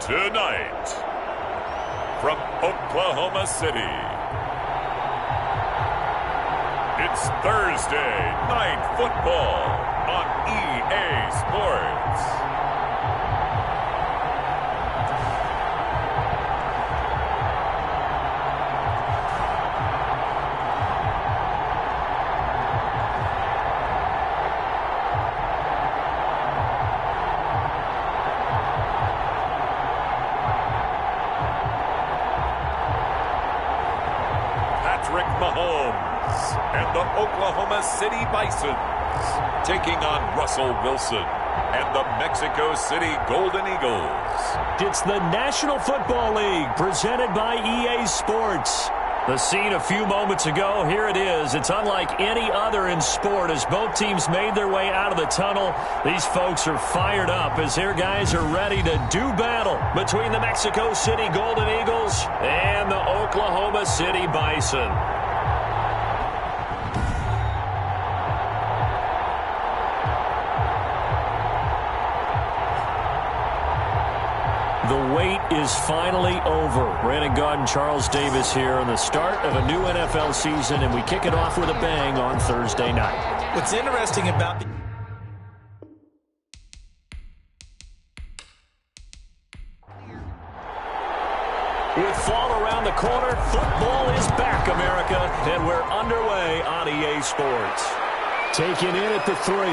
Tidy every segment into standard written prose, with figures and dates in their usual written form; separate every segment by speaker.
Speaker 1: Tonight, from Oklahoma City, it's Thursday Night Football on EA Sports. Mahomes and the Oklahoma City Bisons taking on Russell Wilson and the Mexico City Golden Eagles.
Speaker 2: It's the National Football League presented by EA Sports. The scene a few moments ago, here it is. It's unlike any other in sport as both teams made their way out of the tunnel. These folks are fired up as their guys are ready to do battle between the Mexico City Golden Eagles and the Oklahoma City Bison. The wait is finally over. Brandon Gaudin, Charles Davis here on the start of a new NFL season, and we kick it off with a bang on Thursday night.
Speaker 3: What's interesting about
Speaker 2: With fall around the corner, football is back, America, and we're underway on EA Sports. Taken in at the 3.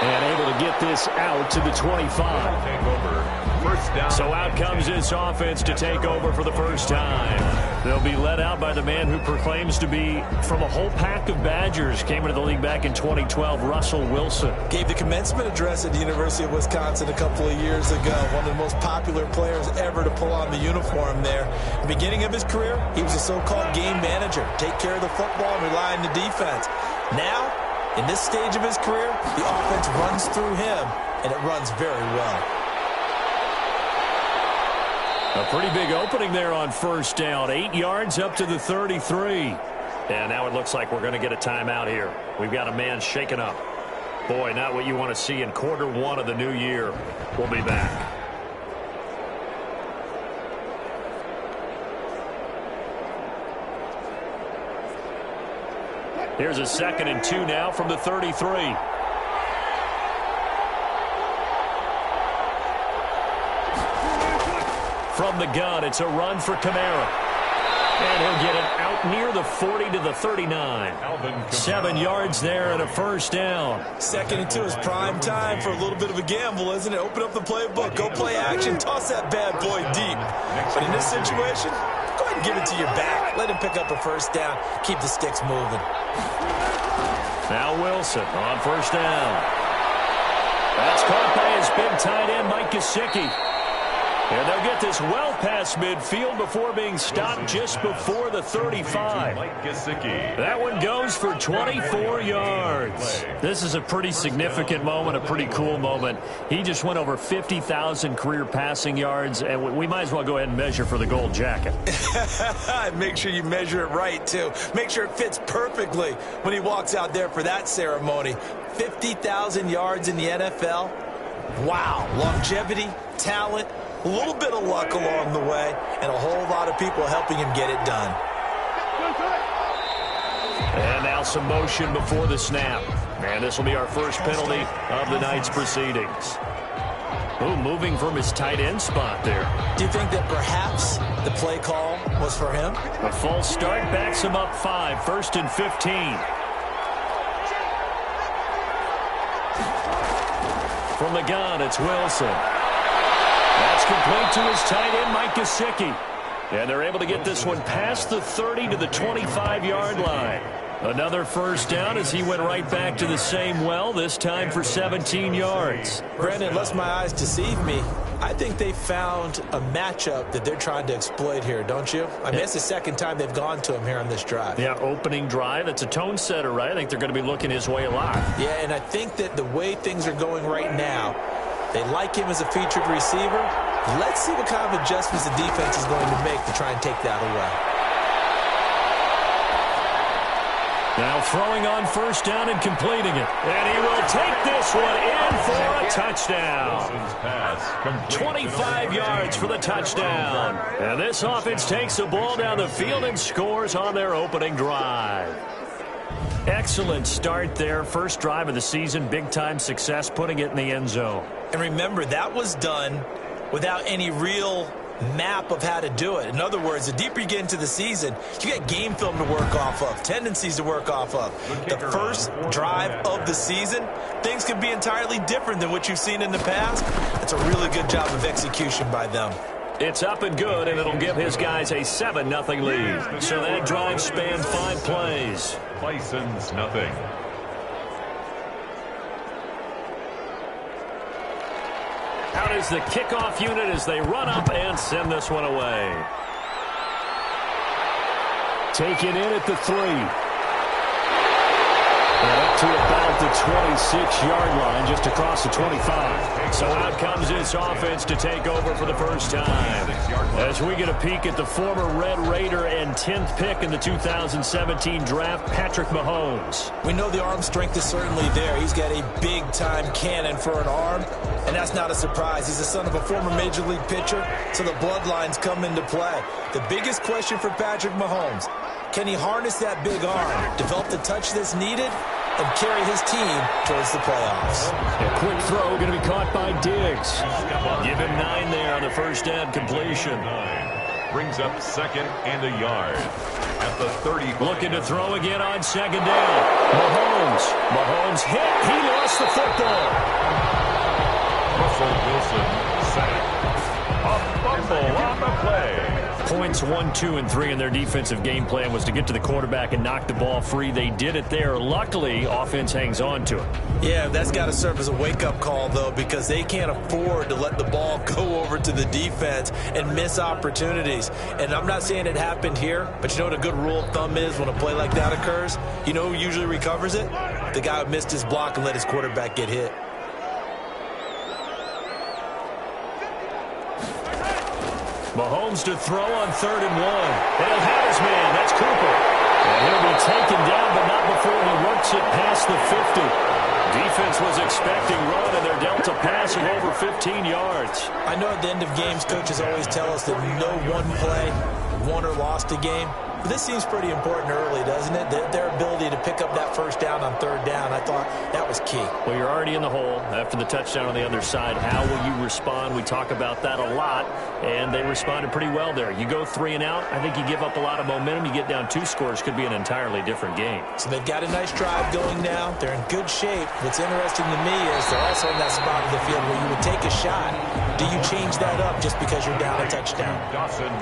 Speaker 2: And able to get this out to the 25.
Speaker 1: Take over. First down.
Speaker 2: So out comes this offense to take over for the first time. They'll be led out by the man who proclaims to be from a whole pack of Badgers. Came into the league back in 2012, Russell Wilson.
Speaker 3: Gave the commencement address at the University of Wisconsin a couple of years ago. One of the most popular players ever to pull on the uniform there. At the beginning of his career, he was a so-called game manager. Take care of the football and rely on the defense. Now, in this stage of his career, the offense runs through him, and it runs very well.
Speaker 2: A pretty big opening there on first down. 8 yards up to the 33. And now it looks like we're going to get a timeout here. We've got a man shaken up. Boy, not what you want to see in quarter one of the new year. We'll be back. Here's a 2nd and 2 now from the 33. From the gun, it's a run for Kamara. And he'll get it out near the 40 to the 39. 7 yards there and a first down.
Speaker 3: 2nd and 2 is prime time for a little bit of a gamble, isn't it? Open up the playbook, go play action, toss that bad boy deep. But in this situation, go ahead and give it to your back. Let him pick up a first down. Keep the sticks moving.
Speaker 2: Now Wilson on first down. That's caught by his big tight end, Mike Gesicki. And they'll get this well past midfield before being stopped just before the 35. That one goes for 24 yards. This is a pretty significant moment, a pretty cool moment. He just went over 50,000 career passing yards, and we might as well go ahead and measure for the gold jacket.
Speaker 3: Make sure you measure it right, too. Make sure it fits perfectly when he walks out there for that ceremony. 50,000 yards in the NFL. Wow. Longevity, talent, a little bit of luck along the way, and a whole lot of people helping him get it done.
Speaker 2: And now some motion before the snap. And this will be our first penalty of the night's proceedings. Ooh, moving from his tight end spot there.
Speaker 3: Do you think that perhaps the play call was for him?
Speaker 2: A false start backs him up 5, 1st and 15. From the gun, it's Wilson. That's complete to his tight end, Mike Gesicki. And they're able to get this one past the 30 to the 25-yard line. Another first down as he went right back to the same well, this time for 17 yards.
Speaker 3: Brandon, unless my eyes deceive me, I think they found a matchup that they're trying to exploit here, don't you? I mean, it's the second time they've gone to him here on this drive.
Speaker 2: Yeah, opening drive. It's a tone setter, right? I think they're going to be looking his way a lot.
Speaker 3: Yeah, and I think that the way things are going right now, they like him as a featured receiver. Let's see what kind of adjustments the defense is going to make to try and take that away.
Speaker 2: Now throwing on first down and completing it. And he will take this one in for a touchdown. 25 yards for the touchdown. And this offense takes the ball down the field and scores on their opening drive. Excellent start there. First drive of the season. Big-time success putting it in the end zone.
Speaker 3: And remember, that was done without any real map of how to do it. In other words, the deeper you get into the season, you got game film to work off of, tendencies to work off of. The first drive of the season, things can be entirely different than what you've seen in the past. It's a really good job of execution by them.
Speaker 2: It's up and good, and it'll give his guys a 7-0 lead. So that drive spanned 5 plays.
Speaker 1: Bisons, nothing.
Speaker 2: Out is the kickoff unit as they run up and send this one away. Taken in at the 3. And up to about the 26-yard line, just across the 25. So out comes this offense to take over for the first time. As we get a peek at the former Red Raider and 10th pick in the 2017 draft, Patrick Mahomes.
Speaker 3: We know the arm strength is certainly there. He's got a big-time cannon for an arm, and that's not a surprise. He's the son of a former Major League pitcher, so the bloodlines come into play. The biggest question for Patrick Mahomes, can he harness that big arm, develop the touch that's needed, and carry his team towards the playoffs?
Speaker 2: A quick throw going to be caught by Diggs. Give him 9 there on the first down completion.
Speaker 1: Brings up 2nd and a yard. At the 30.
Speaker 2: Looking to throw again on 2nd down. Mahomes hit. He lost the football.
Speaker 1: Russell Wilson sacked. A fumble on the play.
Speaker 2: Points 1, 2, and 3 in their defensive game plan was to get to the quarterback and knock the ball free. They did it there. Luckily, offense hangs on to it.
Speaker 3: Yeah, that's got to serve as a wake-up call, though, because they can't afford to let the ball go over to the defense and miss opportunities. And I'm not saying it happened here, but you know what a good rule of thumb is when a play like that occurs? You know who usually recovers it? The guy who missed his block and let his quarterback get hit.
Speaker 2: Mahomes to throw on 3rd and 1. And he'll have his man. That's Cooper. And he'll be taken down, but not before he works it past the 50. Defense was expecting run, and they're dealt a pass of over 15 yards.
Speaker 3: I know at the end of games, coaches always tell us that no one play won or lost a game. But this seems pretty important early, doesn't it? Their ability to pick up that first down on 3rd down, I thought that was key.
Speaker 2: Well, you're already in the hole after the touchdown on the other side. How will you respond? We talk about that a lot, and they responded pretty well there. You go 3 and out, I think you give up a lot of momentum. You get down 2 scores, could be an entirely different game.
Speaker 3: So they've got a nice drive going now. They're in good shape. What's interesting to me is they're also in that spot of the field where you would take a shot. Do you change that up just because you're down a touchdown?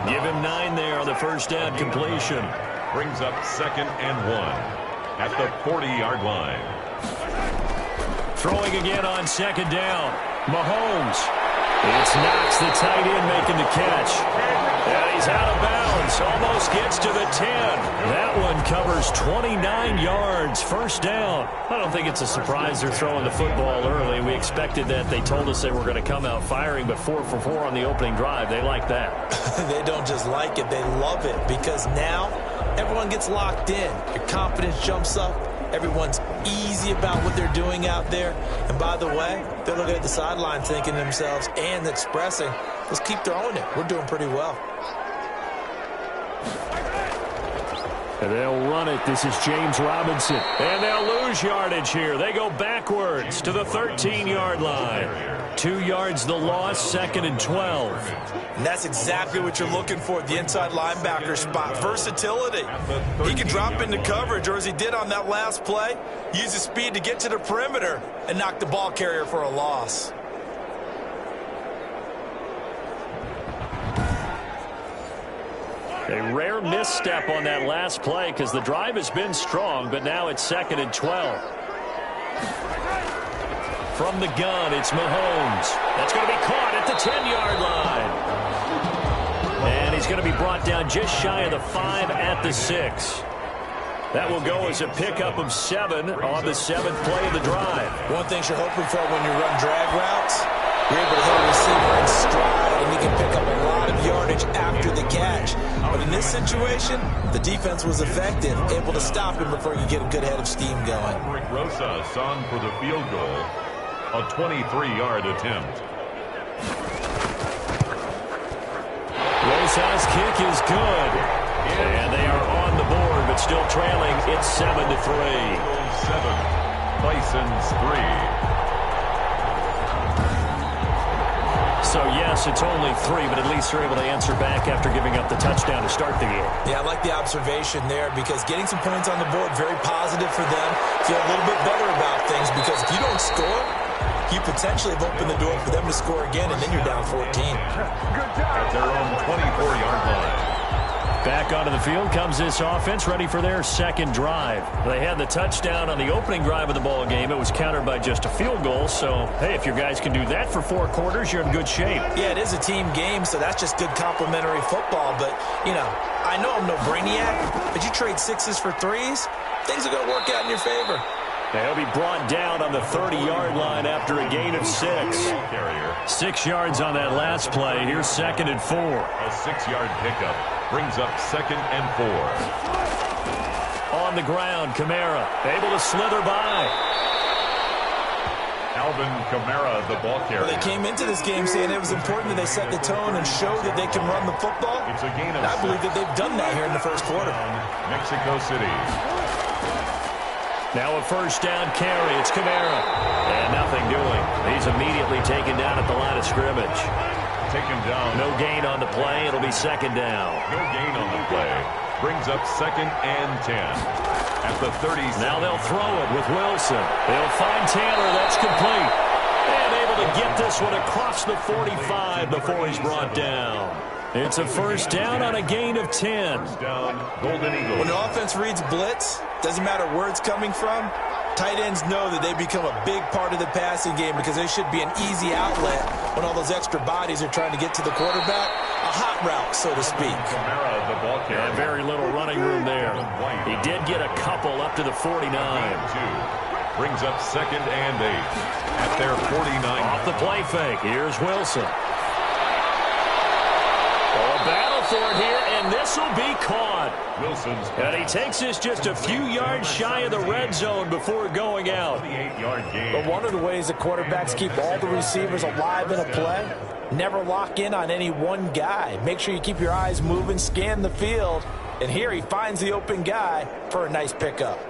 Speaker 2: Give him 9 there on the first down completion.
Speaker 1: Brings up 2nd and 1 at the 40-yard line.
Speaker 2: Throwing again on 2nd down. Mahomes. It's Knox, the tight end, making the catch. And he's out of bounds. Almost gets to the 10. That one covers 29 yards. First down. I don't think it's a surprise they're throwing the football early. We expected that. They told us they were going to come out firing, but 4 for 4 on the opening drive. They like that.
Speaker 3: They don't just like it. They love it because now everyone gets locked in. Your confidence jumps up. Everyone's easy about what they're doing out there. And by the way, they're looking at the sideline thinking to themselves and expressing, let's keep throwing it. We're doing pretty well.
Speaker 2: And they'll run it. This is James Robinson. And they'll lose yardage here. They go backwards to the 13-yard line. 2 yards the loss, 2nd and 12.
Speaker 3: And that's exactly what you're looking for, the inside linebacker spot. Versatility. He can drop into coverage, or as he did on that last play, use his speed to get to the perimeter and knock the ball carrier for a loss.
Speaker 2: A rare misstep on that last play because the drive has been strong, but now it's 2nd and 12. From the gun, it's Mahomes. That's going to be caught at the 10-yard line. And he's going to be brought down just shy of the 5 at the 6. That will go as a pickup of 7 on the 7th play of the drive.
Speaker 3: One thing you're hoping for when you run drag routes, you're able to hit a receiver in stride, and you can pick up a lot of yardage after the catch. But in this situation, the defense was effective, able to stop him before he could get a good head of steam going.
Speaker 1: Rick Rosas on for the field goal. A 23-yard attempt.
Speaker 2: Rosas' kick is good. And they are on the board, but still trailing. It's 7-3.
Speaker 1: 7. Bisons 3.
Speaker 2: So, yes, it's only 3, but at least they're able to answer back after giving up the touchdown to start the game.
Speaker 3: Yeah, I like the observation there because getting some points on the board, very positive for them. Feel a little bit better about things because if you don't score, you potentially have opened the door for them to score again, and then you're down 14.
Speaker 1: At their own 24-yard line.
Speaker 2: Back onto the field comes this offense, ready for their second drive. They had the touchdown on the opening drive of the ball game. It was countered by just a field goal. So, hey, if your guys can do that for 4 quarters, you're in good shape.
Speaker 3: Yeah, it is a team game, so that's just good complimentary football. But, you know, I know I'm no brainiac, but you trade 6s for 3s, things are going to work out in your favor.
Speaker 2: He'll be brought down on the 30-yard line after a gain of 6. 6 yards on that last play. Here's 2nd and 4.
Speaker 1: A 6-yard pickup brings up 2nd and 4.
Speaker 2: On the ground, Kamara able to slither by.
Speaker 1: Alvin Kamara, the ball carrier.
Speaker 3: Well, they came into this game saying it was important that they set the tone and show that they can run the football.
Speaker 1: It's a gain of
Speaker 3: and I believe that they've done that here in the first quarter.
Speaker 1: Mexico City.
Speaker 2: Now a first down carry. It's Kamara. And nothing doing. He's immediately taken down at the line of scrimmage.
Speaker 1: Take him down.
Speaker 2: No gain on the play. It'll be 2nd down.
Speaker 1: No gain on the play. Brings up 2nd and 10. At the 30.
Speaker 2: Now they'll throw it with Wilson. They'll find Taylor. That's complete. And able to get this one across the 45 before he's brought down. It's a first down on a gain of 10.
Speaker 1: First down, Golden Eagles.
Speaker 3: When the offense reads blitz, doesn't matter where it's coming from, tight ends know that they become a big part of the passing game because they should be an easy outlet when all those extra bodies are trying to get to the quarterback. A hot route, so to speak.
Speaker 1: Kamara, the ball carrier.
Speaker 2: And very little running room there. He did get a couple up to the 49.
Speaker 1: Brings up 2nd and 8 at their 49.
Speaker 2: Off the play fake. Here's Wilson. A battle for it here, and this will be caught.
Speaker 1: Wilson's.
Speaker 2: And he takes this just a few yards shy of the red zone before going out.
Speaker 1: 28-yard gain.
Speaker 3: But one of the ways the quarterbacks keep all the receivers alive in a play, never lock in on any one guy. Make sure you keep your eyes moving, scan the field, and here he finds the open guy for a nice pickup.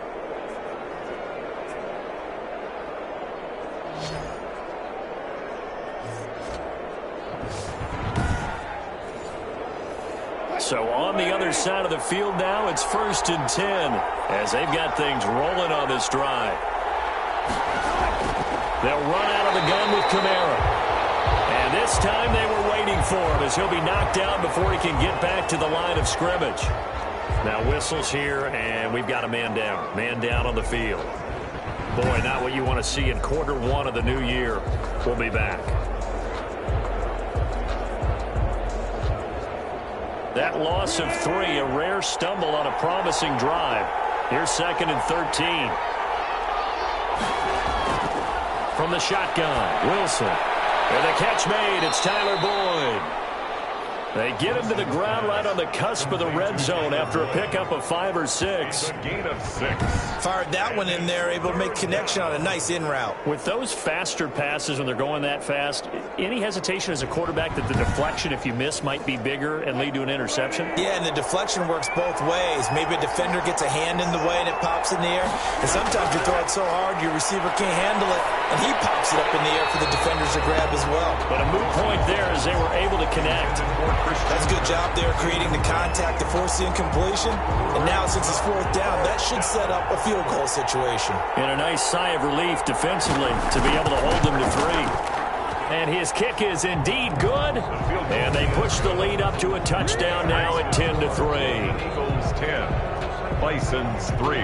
Speaker 2: So on the other side of the field now, it's 1st and 10 as they've got things rolling on this drive. They'll run out of the gun with Kamara. And this time they were waiting for him as he'll be knocked down before he can get back to the line of scrimmage. Now whistles here, and we've got a man down. Man down on the field. Boy, not what you want to see in quarter 1 of the new year. We'll be back. That loss of 3, a rare stumble on a promising drive. Here's 2nd and 13. From the shotgun, Wilson. And the catch made, it's Tyler Boyd. They get him to the ground right on the cusp of the red zone after a pickup of 5 or 6.
Speaker 1: A gain of 6.
Speaker 3: Fired that one in there, able to make connection on a nice in route.
Speaker 2: With those faster passes when they're going that fast, any hesitation as a quarterback that the deflection, if you miss, might be bigger and lead to an interception?
Speaker 3: Yeah, and the deflection works both ways. Maybe a defender gets a hand in the way and it pops in the air. And sometimes you throw it so hard your receiver can't handle it, and he pops it up in the air for the defenders to grab as well.
Speaker 2: But a moot point there as they were able to connect.
Speaker 3: That's a good job there creating the contact to force the incompletion. And now since it's 4th down, that should set up a field goal situation.
Speaker 2: And a nice sigh of relief defensively to be able to hold them to 3. And his kick is indeed good. And they push the lead up to a touchdown now at 10-3.
Speaker 1: Eagles 10. Bisons 3.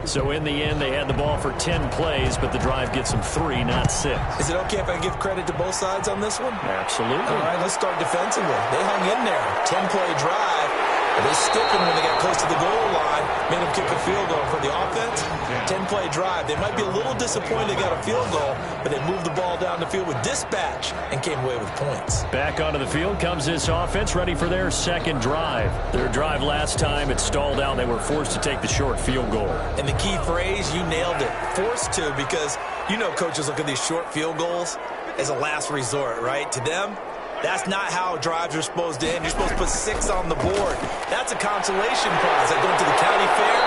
Speaker 2: So in the end, they had the ball for 10 plays, but the drive gets them 3, not 6.
Speaker 3: Is it okay if I give credit to both sides on this one?
Speaker 2: Absolutely.
Speaker 3: All right, let's start defensively. They hung in there. 10-play drive. But they stiffened when they got close to the goal line, made them kick a field goal. For the offense, 10-play drive. They might be a little disappointed they got a field goal, but they moved the ball down the field with dispatch and came away with points.
Speaker 2: Back onto the field comes this offense, ready for their second drive. Their drive last time, it stalled out. They were forced to take the short field goal.
Speaker 3: And the key phrase, you nailed it. Forced to, because you know coaches look at these short field goals as a last resort, right? To them, that's not how drives are supposed to end. You're supposed to put 6 on the board. That's a consolation prize. Like going to the county fair,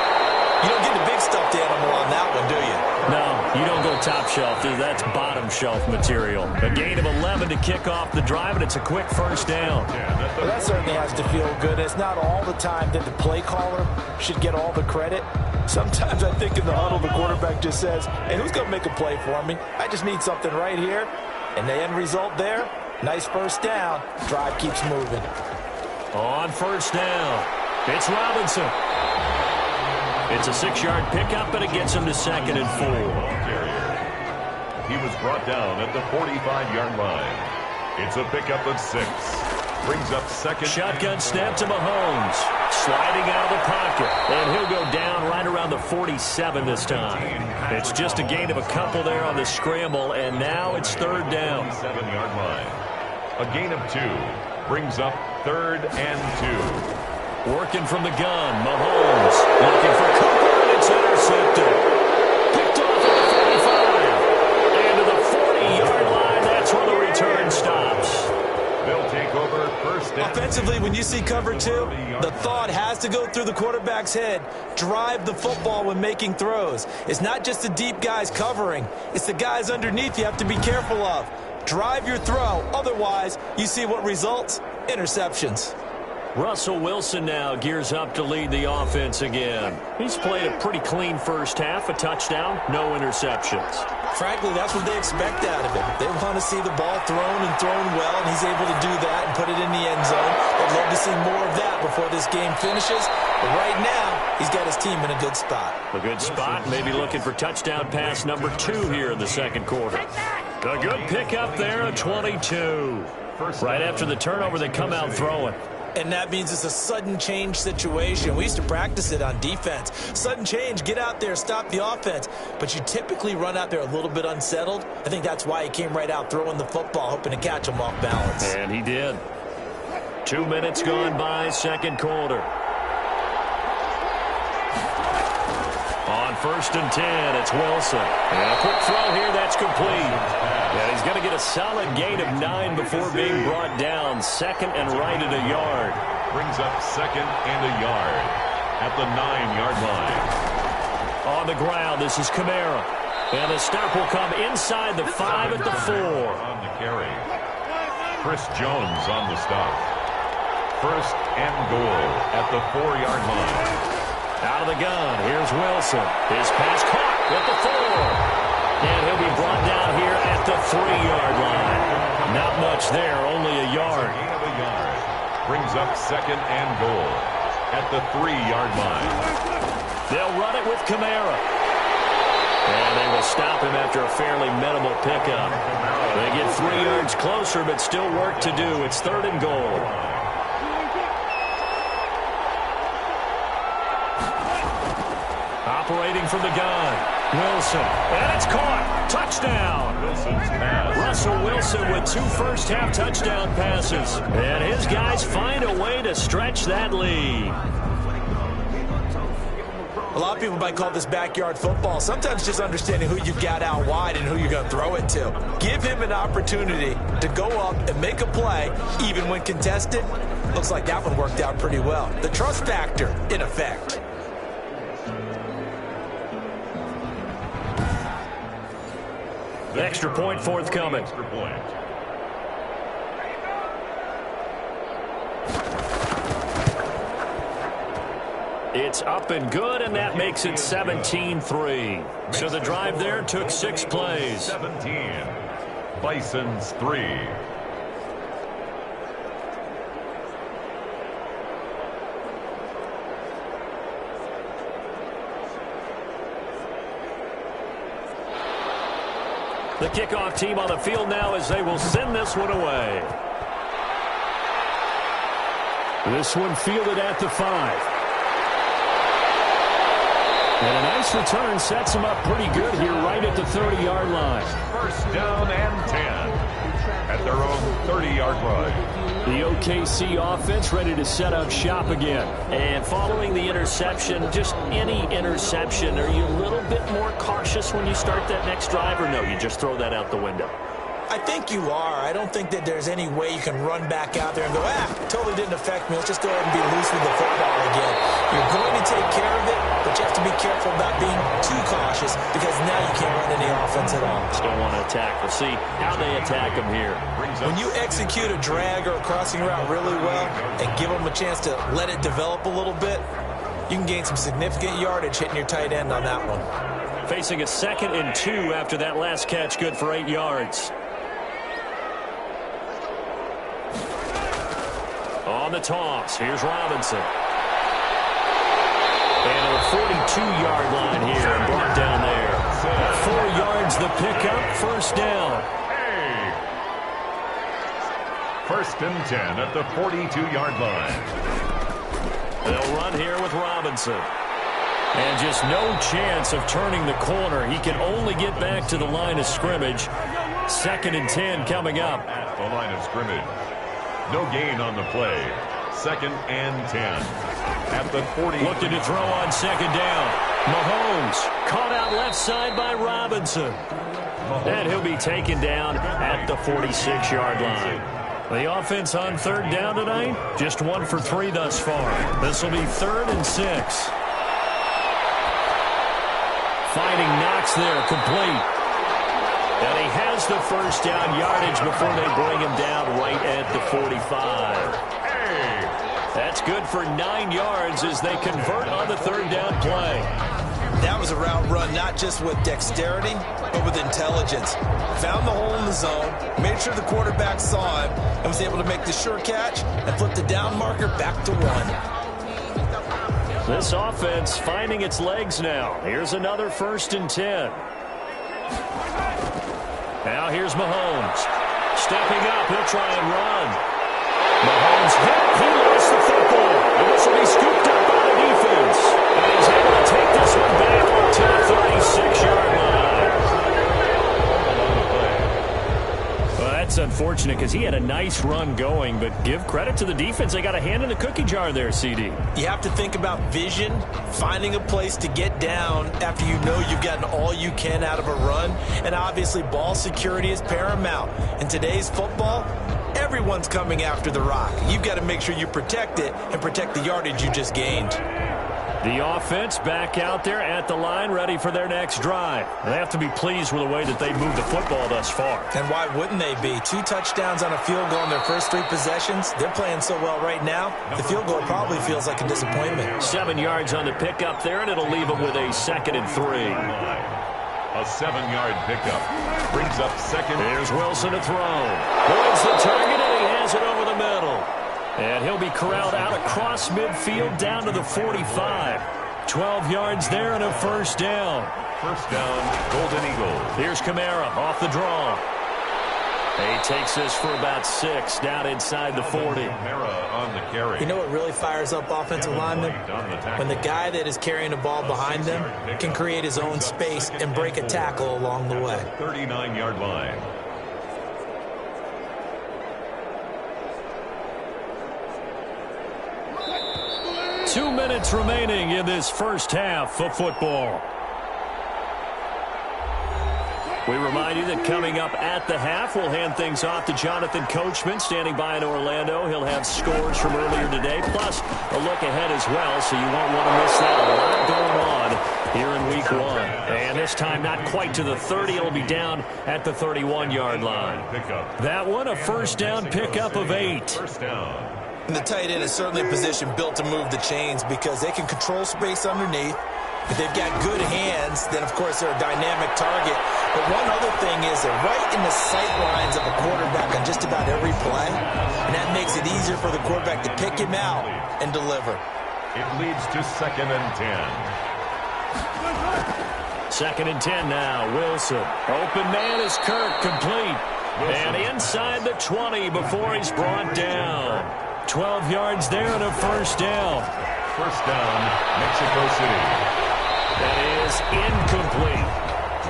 Speaker 3: you don't get the big stuffed animal on that one, do you?
Speaker 2: No, you don't go top shelf, dude. That's bottom shelf material. A gain of 11 to kick off the drive, and it's a quick first down.
Speaker 4: Well, that certainly has to feel good. It's not all the time that the play caller should get all the credit. Sometimes I think in the huddle, the quarterback just says, hey, who's going to make a play for me? I just need something right here. And the end result there, nice first down. Drive keeps moving.
Speaker 2: On first down, it's Robinson. It's a 6-yard pickup, and it gets him to 2nd and 4.
Speaker 1: He was brought down at the 45-yard line. It's a pickup of 6. Brings up 2nd.
Speaker 2: Shotgun snap to Mahomes. Sliding out of the pocket. And he'll go down right around the 47 this time. It's just a gain of a couple there on the scramble, and now it's 3rd down.
Speaker 1: 7-yard line. A gain of 2. Brings up 3rd and 2.
Speaker 2: Working from the gun, Mahomes looking for Cooper, and it's intercepted. Picked off at the 45. And to the 40-yard line, that's where the return stops.
Speaker 1: They'll take over first down.
Speaker 3: Offensively, when you see cover 2, the thought has to go through the quarterback's head. Drive the football when making throws. It's not just the deep guys covering. It's the guys underneath you have to be careful of. Drive your throw. Otherwise, you see what results? Interceptions.
Speaker 2: Russell Wilson now gears up to lead the offense again. He's played a pretty clean first half, a touchdown, no interceptions.
Speaker 3: Frankly, that's what they expect out of him. They want to see the ball thrown and thrown well, and he's able to do that and put it in the end zone. They'd love to see more of that before this game finishes. But right now, he's got his team in a good spot.
Speaker 2: A good spot, maybe looking for touchdown pass number 2 here in the second quarter. A good pickup there, a 22. Right after the turnover, they come out throwing.
Speaker 3: And that means it's a sudden change situation. We used to practice it on defense. Sudden change, get out there, stop the offense. But you typically run out there a little bit unsettled. I think that's why he came right out throwing the football, hoping to catch him off balance.
Speaker 2: And he did. 2 minutes gone by, second quarter. On 1st and 10, it's Wilson. And a quick throw here, that's complete. And he's going to get a solid gain of 9 before being brought down. 2nd and right at a yard.
Speaker 1: Brings up 2nd and a yard at the 9-yard line.
Speaker 2: On the ground, this is Kamara. And the stop will come inside the 5 at the 4.
Speaker 1: On the carry. Chris Jones on the stop. 1st and goal at the 4-yard line.
Speaker 2: Out of the gun, here's Wilson. His pass caught at the 4. And he'll be brought down here at the 3-yard line. Not much there, only a yard.
Speaker 1: Brings up 2nd and goal at the 3-yard line.
Speaker 2: They'll run it with Kamara. And they will stop him after a fairly minimal pickup. They get 3 yards closer, but still work to do. It's 3rd and goal. Operating from the gun. Wilson, and it's caught. Touchdown. Russell Wilson with 2 first-half touchdown passes. And his guys find a way to stretch that lead.
Speaker 3: A lot of people might call this backyard football. Sometimes just understanding who you got out wide and who you're going to throw it to. Give him an opportunity to go up and make a play, even when contested. Looks like that one worked out pretty well. The trust factor, in effect.
Speaker 2: Extra point forthcoming.
Speaker 1: Extra point.
Speaker 2: It's up and good, and that makes it 17-3. So the drive there took 6 plays.
Speaker 1: 17. Bisons 3.
Speaker 2: The kickoff team on the field now as they will send this one away. This one fielded at the 5. And a nice return sets him up pretty good here right at the 30-yard line.
Speaker 1: First down and 10 at their own 30-yard line.
Speaker 2: The OKC offense ready to set up shop again.
Speaker 5: And following the interception, just any interception, are you a little bit more cautious when you start that next drive, or no, you just throw that out the window?
Speaker 3: I think you are. I don't think that there's any way you can run back out there and go, totally didn't affect me. Let's just go ahead and be loose with the football again. You're going to take care of it, but you have to be careful about being too cautious because now you can't run any offense at all.
Speaker 5: Just don't want to attack. We'll see how they attack them here.
Speaker 3: When you execute a drag or a crossing route really well and give them a chance to let it develop a little bit, you can gain some significant yardage hitting your tight end on that one.
Speaker 2: Facing a 2nd and 2 after that last catch, good for 8 yards. On the toss, here's Robinson. And a 42-yard line here, brought down there. 4 yards the pickup, first down.
Speaker 1: First and 10 at the 42-yard line.
Speaker 2: They'll run here with Robinson. And just no chance of turning the corner. He can only get back to the line of scrimmage. 2nd and 10 coming up.
Speaker 1: At the line of scrimmage. No gain on the play. 2nd and 10. At the 40.
Speaker 2: Looking to throw on 2nd down. Mahomes caught out left side by Robinson. And he'll be taken down at the 46-yard line. The offense on 3rd down tonight, just 1 for 3 thus far. This will be 3rd and 6. Finding Knox there, complete. And he has the first down yardage before they bring him down right at the 45. That's good for 9 yards as they convert on the 3rd down play.
Speaker 3: That was a route run not just with dexterity, but with intelligence. Found the hole in the zone, made sure the quarterback saw him, and was able to make the sure catch and flip the down marker back to 1.
Speaker 2: This offense finding its legs now. Here's another 1st and 10. Now here's Mahomes. Stepping up, he'll try and run. Mahomes hit. He lost the football. And this will be scooped up by the defense. And he's able to take this one back to the 36-yard line. Well, that's unfortunate because he had a nice run going, but give credit to the defense. They got a hand in the cookie jar there, CD.
Speaker 3: You have to think about vision, finding a place to get down after you know you've gotten all you can out of a run, and obviously ball security is paramount. In today's football, everyone's coming after the rock. You've got to make sure you protect it and protect the yardage you just gained.
Speaker 2: The offense back out there at the line, ready for their next drive. They have to be pleased with the way that they moved the football thus far.
Speaker 3: And why wouldn't they be? 2 touchdowns on a field goal in their first 3 possessions. They're playing so well right now, the field goal probably feels like a disappointment.
Speaker 2: 7 yards on the pickup there, and it'll leave them with a 2nd and 3.
Speaker 1: A 7-yard pickup brings up 2nd.
Speaker 2: Here's Wilson to throw. Points the target, and he has it over the middle. And he'll be corralled out across midfield down to the 45. 12 yards there and a first down.
Speaker 1: First down, Golden Eagles.
Speaker 2: Here's Kamara off the draw. He takes this for about 6 down inside the 40.
Speaker 1: Kamara on the carry.
Speaker 3: You know what really fires up offensive linemen? When the guy that is carrying the ball behind them can create his own space and break a tackle along the way.
Speaker 1: 39-yard line.
Speaker 2: Two minutes remaining in this first half of football. We remind you that coming up at the half, we'll hand things off to Jonathan Coachman, standing by in Orlando. He'll have scores from earlier today, plus a look ahead as well, so you won't want to miss that. A lot going on here in Week 1. And this time not quite to the 30. It'll be down at the 31-yard line. That one, a first down pickup of 8.
Speaker 1: First down.
Speaker 3: And the tight end is certainly a position built to move the chains because they can control space underneath. If they've got good hands, then, of course, they're a dynamic target. But one other thing is they're right in the sight lines of a quarterback on just about every play. And that makes it easier for the quarterback to pick him out and deliver.
Speaker 1: It leads to 2nd and 10.
Speaker 2: 2nd and 10 now. Wilson. Open man is Kirk, complete. And inside the 20 before he's brought down. 12 yards there and a first down.
Speaker 1: First down, Mexico City.
Speaker 2: That is incomplete.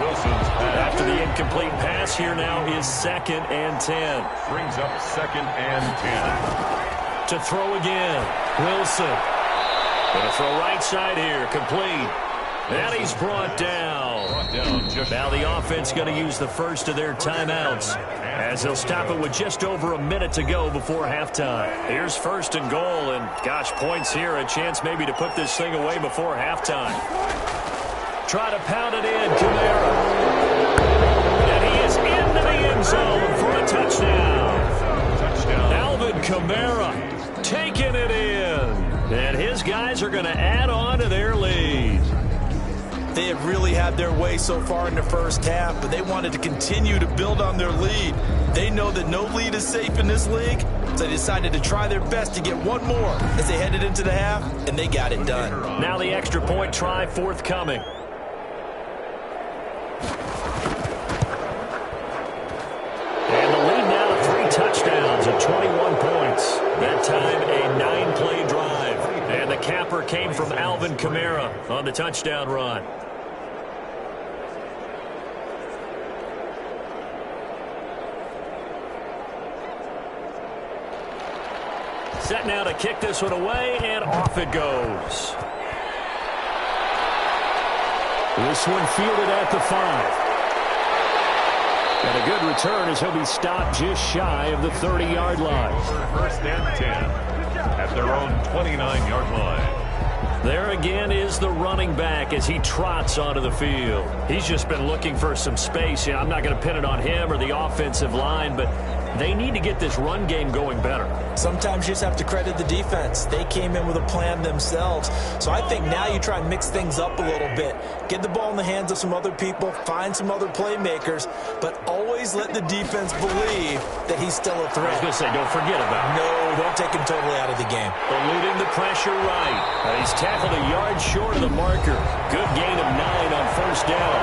Speaker 1: Wilson's pass.
Speaker 2: After the incomplete pass, here now is 2nd and 10.
Speaker 1: Brings up 2nd and 10.
Speaker 2: To throw again, Wilson. Going to throw right side here, complete. And he's brought down. Now the offense going to use the first of their timeouts as they'll stop it with just over a minute to go before halftime. Here's 1st and goal, and gosh, points here, a chance maybe to put this thing away before halftime. Try to pound it in, Kamara. And he is into the end zone for a touchdown. Alvin Kamara taking it in. And his guys are going to add on to their lead.
Speaker 3: They have really had their way so far in the first half, but they wanted to continue to build on their lead. They know that no lead is safe in this league, so they decided to try their best to get one more as they headed into the half, and they got it done.
Speaker 2: Now the extra point try forthcoming. And the lead now to 3 touchdowns and 21 points. That time a 9-play drive. And the capper came from Alvin Kamara on the touchdown run. Set now to kick this one away, and off it goes. This one fielded at the 5. And a good return as he'll be stopped just shy of the 30-yard line.
Speaker 1: First and 10 at their own 29-yard line.
Speaker 2: There again is the running back as he trots onto the field. He's just been looking for some space. I'm not going to pin it on him or the offensive line, but they need to get this run game going better.
Speaker 3: Sometimes you just have to credit the defense. They came in with a plan themselves. So I think now you try and mix things up a little bit. Get the ball in the hands of some other people, find some other playmakers, but always let the defense believe that he's still a threat.
Speaker 2: I was going to say, don't forget about him.
Speaker 3: No, don't take him totally out of the game.
Speaker 2: Eluding the pressure right. He's tackled a yard short of the marker. Good gain of 9 on first down.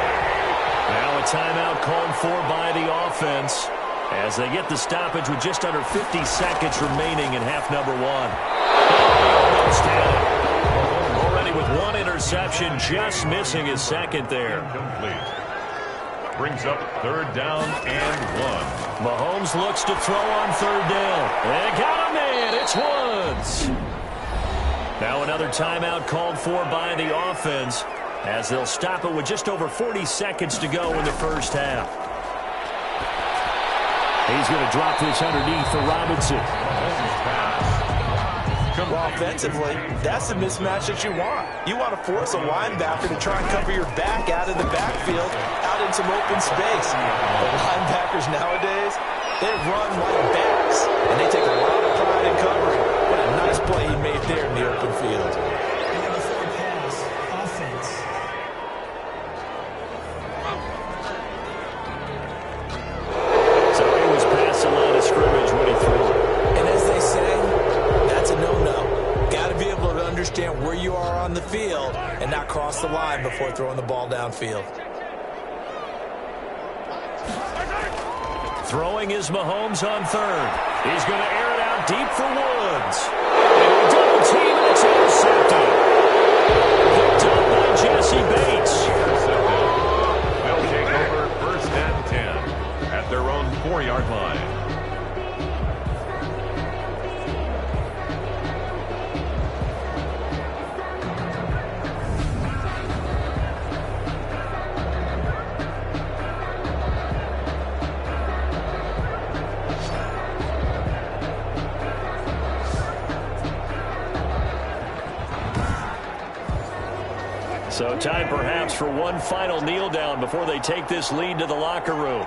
Speaker 2: Now a timeout called for by the offense as they get the stoppage with just under 50 seconds remaining in half number 1. Almost had it. Already with 1 interception, just missing his 2nd there.
Speaker 1: Complete. Brings up 3rd down and 1.
Speaker 2: Mahomes looks to throw on 3rd down. And got him in. It's Woods. Now another timeout called for by the offense as they'll stop it with just over 40 seconds to go in the first half. He's going to drop this underneath for Robinson.
Speaker 3: Well, offensively, that's the mismatch that you want. You want to force a linebacker to try and cover your back out of the backfield, out in some open space. The linebackers nowadays, they run like backs, and they take a lot of pride in covering. What a nice play he made there in the open field. Understand where you are on the field and not cross the line before throwing the ball downfield.
Speaker 2: Throwing is Mahomes on 3rd. He's going to air it out deep for Woods. And double team, and it's intercepted. Picked up by Jesse Bates.
Speaker 1: They'll take over 1st and 10 at their own 4-yard line.
Speaker 2: So time perhaps for one final kneel down before they take this lead to the locker room.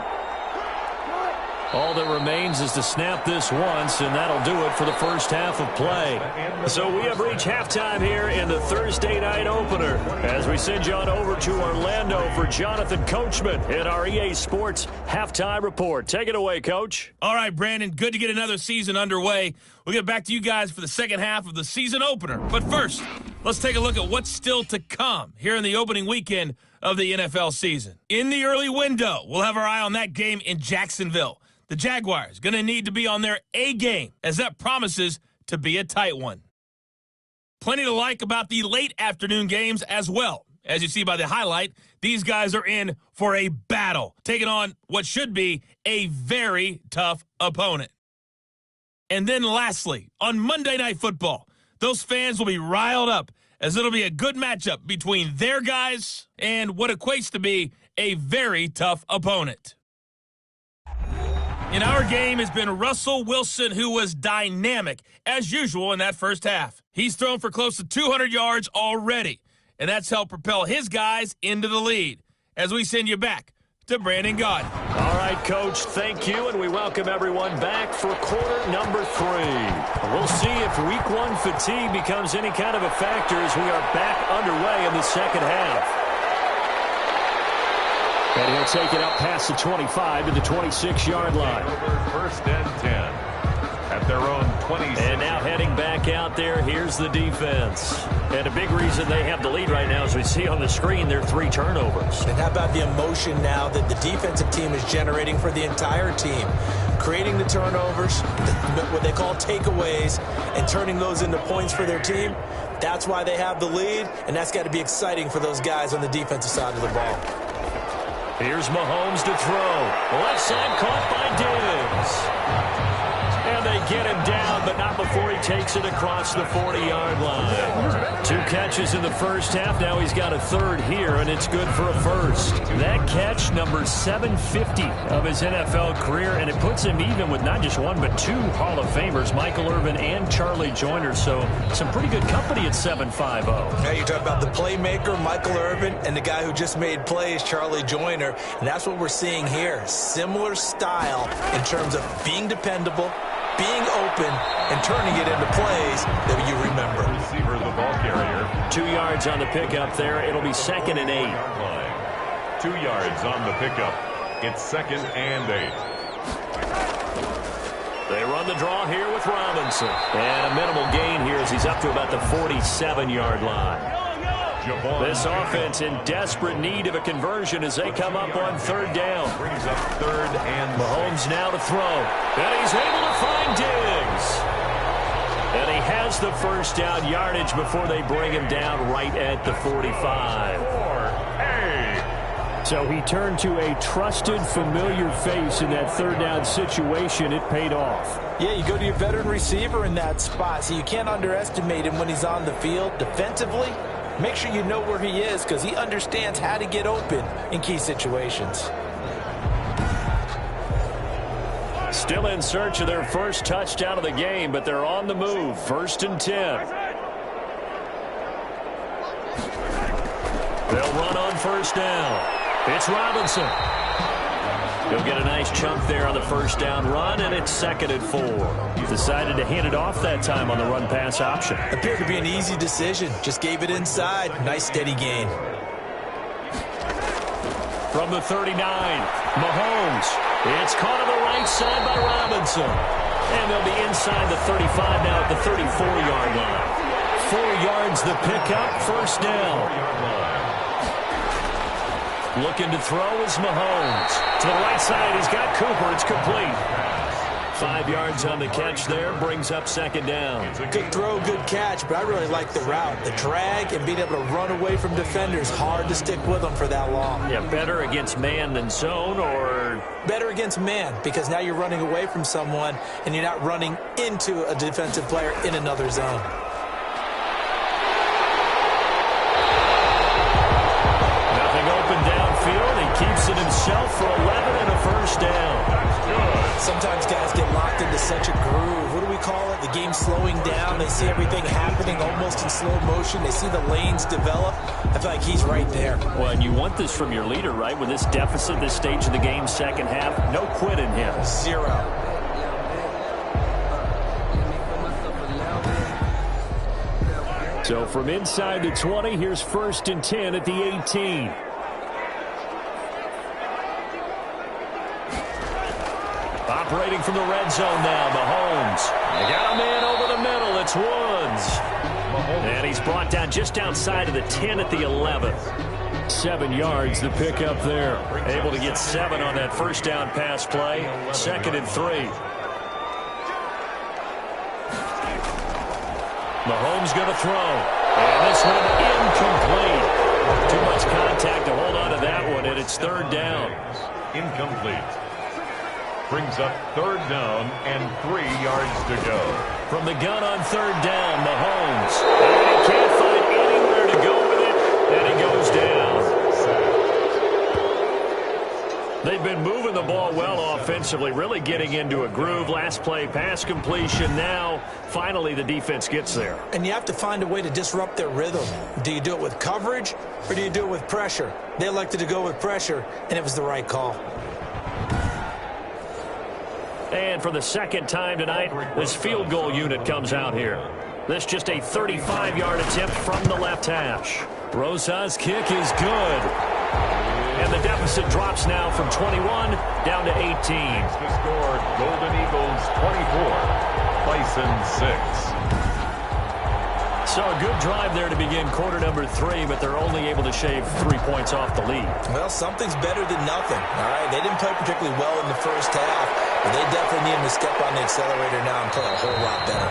Speaker 2: All that remains is to snap this once, and that'll do it for the first half of play. So we have reached halftime here in the Thursday night opener as we send you on over to Orlando for Jonathan Coachman in our EA Sports Halftime Report. Take it away, Coach.
Speaker 6: All right, Brandon, good to get another season underway. We'll get back to you guys for the second half of the season opener. But first, let's take a look at what's still to come here in the opening weekend of the NFL season. In the early window, we'll have our eye on that game in Jacksonville. The Jaguars going to need to be on their A game, as that promises to be a tight one. Plenty to like about the late afternoon games as well. As you see by the highlight, these guys are in for a battle, taking on what should be a very tough opponent. And then lastly, on Monday Night Football, those fans will be riled up as it'll be a good matchup between their guys and what equates to be a very tough opponent. In our game has been Russell Wilson, who was dynamic, as usual, in that first half. He's thrown for close to 200 yards already, and that's helped propel his guys into the lead. As we send you back to Brandon Gaudin.
Speaker 2: All right, Coach, thank you, and we welcome everyone back for quarter number 3. We'll see if week 1 fatigue becomes any kind of a factor as we are back underway in the second half. And he'll take it up past the 25 to the 26-yard line.
Speaker 1: First and 10 at their own 26.
Speaker 2: And now heading back out there, here's the defense. And a big reason they have the lead right now, as we see on the screen, their 3 turnovers.
Speaker 3: And how about the emotion now that the defensive team is generating for the entire team? Creating the turnovers, what they call takeaways, and turning those into points for their team. That's why they have the lead, and that's got to be exciting for those guys on the defensive side of the ball.
Speaker 2: Here's Mahomes to throw. Left side caught by Diggs. And they get him down, but not before he takes it across the 40-yard line. 2 catches in the first half. Now he's got a 3rd here, and it's good for a 1st. That catch, number 750 of his NFL career, and it puts him even with not just 1 but 2 Hall of Famers, Michael Irvin and Charlie Joyner. So some pretty good company at 750.
Speaker 3: Now you talk about the playmaker, Michael Irvin, and the guy who just made plays, Charlie Joyner. And that's what we're seeing here. Similar style in terms of being dependable, being open, and turning it into plays that you remember.
Speaker 1: Receiver, the ball carrier.
Speaker 2: 2 yards on the pickup there. It'll be 2nd and 8.
Speaker 1: 2 yards on the pickup. It's 2nd and 8.
Speaker 2: They run the draw here with Robinson. And a minimal gain here as he's up to about the 47-yard line. This offense in desperate need of a conversion as they come up on 3rd down.
Speaker 1: Brings up 3rd and
Speaker 2: Mahomes now to throw. And he's able to find Diggs. And he has the 1st down yardage before they bring him down right at the 45. So he turned to a trusted, familiar face in that 3rd down situation. It paid off.
Speaker 4: Yeah, you go to your veteran receiver in that spot, so you can't underestimate him when he's on the field. Defensively, make sure you know where he is because he understands how to get open in key situations.
Speaker 2: Still in search of their 1st touchdown of the game, but they're on the move. 1st and 10. They'll run on 1st down. It's Robinson. He'll get a nice chunk there on the 1st down run, and it's 2nd and 4. He's decided to hand it off that time on the run-pass option.
Speaker 3: Appeared to be an easy decision. Just gave it inside. Nice steady gain.
Speaker 2: From the 39, Mahomes. It's caught on the right side by Robinson. And they'll be inside the 35 now at the 34-yard line. 4 yards the pickup, 1st down. Looking to throw is Mahomes. To the right side, he's got Cooper. It's complete. 5 yards on the catch there, brings up 2nd down.
Speaker 3: Good throw, good catch, but I really like the route. The drag and being able to run away from defenders, hard to stick with them for that long.
Speaker 2: Yeah, better against man than zone, or?
Speaker 3: Better against man, because now you're running away from someone and you're not running into a defensive player in another zone.
Speaker 2: Nothing open downfield. He keeps it himself for 11 and a 1st down.
Speaker 3: Sometimes guys get locked into such a groove. What do we call it? The game's slowing down. They see everything happening almost in slow motion. They see the lanes develop. I feel like he's right there.
Speaker 2: Well, and you want this from your leader, right? With this deficit, this stage of the game, 2nd half, no quit in him.
Speaker 3: 0.
Speaker 2: So from inside the 20, here's 1st and 10 at the 18. Operating from the red zone now, Mahomes. They got a man over the middle. It's Woods. And he's brought down just outside of the 10 at the 11th. 7 yards, the pickup there. Able to get 7 on that 1st down pass play. 2nd and 3. Mahomes going to throw. And this one incomplete. Too much contact to hold on to that one, and it's third down.
Speaker 1: Incomplete. Brings up third down and 3 yards to go.
Speaker 2: From the gun on third down, Mahomes. And he can't find anywhere to go with it, and he goes down. They've been moving the ball well offensively, really getting into a groove. Last play, pass completion. Now, finally, the defense gets there.
Speaker 3: And you have to find a way to disrupt their rhythm. Do you do it with coverage, or do you do it with pressure? They elected to go with pressure, and it was the right call.
Speaker 2: And for the second time tonight, this field goal unit comes out here. This just a 35-yard attempt from the left hash. Rosa's kick is good. And the deficit drops now from 21 down to 18.
Speaker 1: The score, Golden Eagles 24, Bisons 6.
Speaker 2: So a good drive there to begin quarter number 3, but they're only able to shave 3 points off the lead.
Speaker 3: Well, something's better than nothing, all right? They didn't play particularly well in the first half, but they definitely need them to step on the accelerator now and play a whole lot better.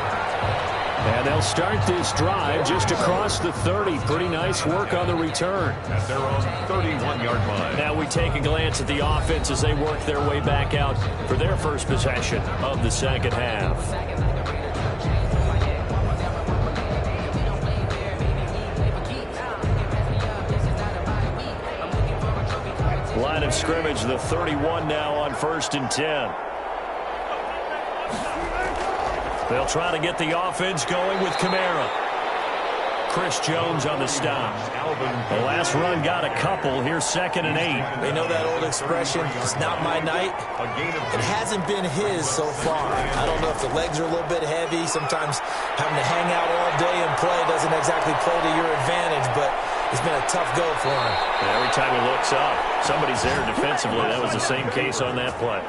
Speaker 2: And they'll start this drive just across the 30. Pretty nice work on the return.
Speaker 1: At their own 31-yard line.
Speaker 2: Now we take a glance at the offense as they work their way back out for their first possession of the second half. Line of scrimmage, the 31 now on 1st and 10. They'll try to get the offense going with Kamara. Chris Jones on the stop. The last run got a couple. Here's 2nd and 8.
Speaker 3: They know that old expression, it's not my night. It hasn't been his so far. I don't know if the legs are a little bit heavy. Sometimes having to hang out all day and play doesn't exactly play to your advantage, but it's been a tough go for him.
Speaker 2: Every time he looks up, somebody's there defensively. That was the same case on that play.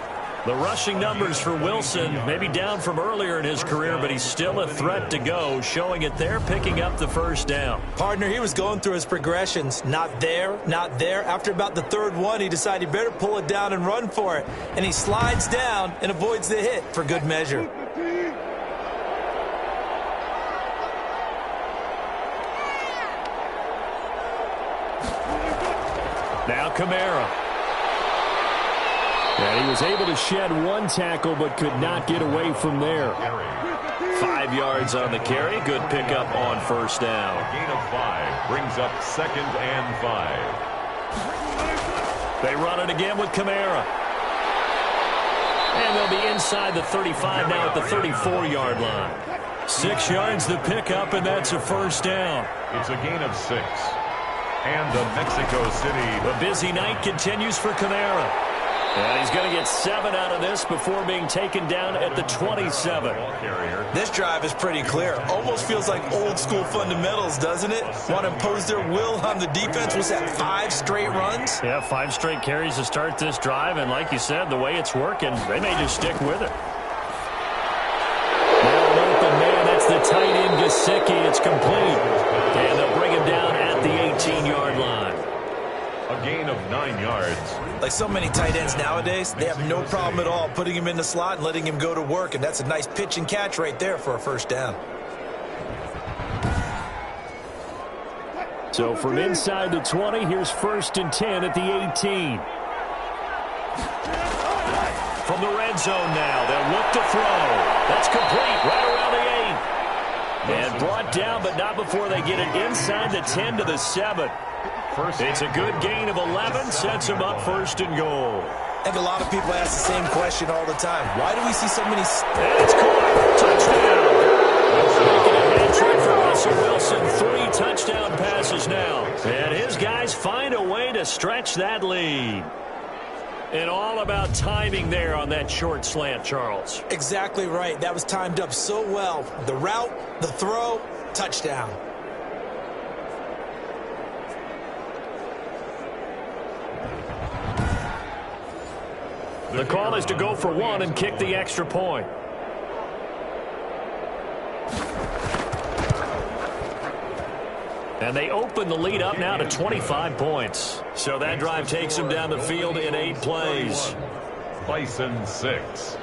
Speaker 2: The rushing numbers for Wilson, maybe down from earlier in his career, but he's still a threat to go, showing it there, picking up the first down.
Speaker 3: Partner, he was going through his progressions. Not there, not there. After about the third one, he decided he better pull it down and run for it. And he slides down and avoids the hit for good measure.
Speaker 2: Now Kamara. And he was able to shed one tackle but could not get away from there. 5 yards on the carry. Good pickup on first down.
Speaker 1: A gain of 5 brings up 2nd and 5.
Speaker 2: They run it again with Kamara. And they'll be inside the 35 now at the 34-yard line. 6 yards the pickup, and that's a first down.
Speaker 1: It's a gain of 6. And the Mexico City.
Speaker 2: The busy night continues for Kamara. And he's going to get 7 out of this before being taken down at the 27.
Speaker 3: This drive is pretty clear. Almost feels like old school fundamentals, doesn't it? Want to impose their will on the defense. Was that 5 straight runs?
Speaker 2: Yeah, 5 straight carries to start this drive. And like you said, the way it's working, they may just stick with it. Now an open man. That's the tight end, Gesicki. It's complete. And they'll bring him down at the 18-yard line.
Speaker 1: A gain of 9 yards.
Speaker 3: Like so many tight ends nowadays, they have no problem at all putting him in the slot and letting him go to work, and that's a nice pitch and catch right there for a first down.
Speaker 2: So from inside the 20, here's 1st and 10 at the 18. From the red zone now, they'll look to throw. That's complete right around the 8. And brought down, but not before they get it inside the 10 to the 7. It's a good gain of 11, sets them up 1st and goal.
Speaker 3: I think a lot of people ask the same question all the time. Why do we see so many...
Speaker 2: It's caught. Touchdown. Making a hat-trick for Russell Wilson. 3 touchdown passes now. And his guys find a way to stretch that lead. And all about timing there on that short slant, Charles.
Speaker 3: Exactly right. That was timed up so well. The route, the throw, touchdown.
Speaker 2: The call is to go for 1 and kick the extra point. And they open the lead up now to 25 points. So that drive takes them down the field in 8 plays.
Speaker 1: Bison 6.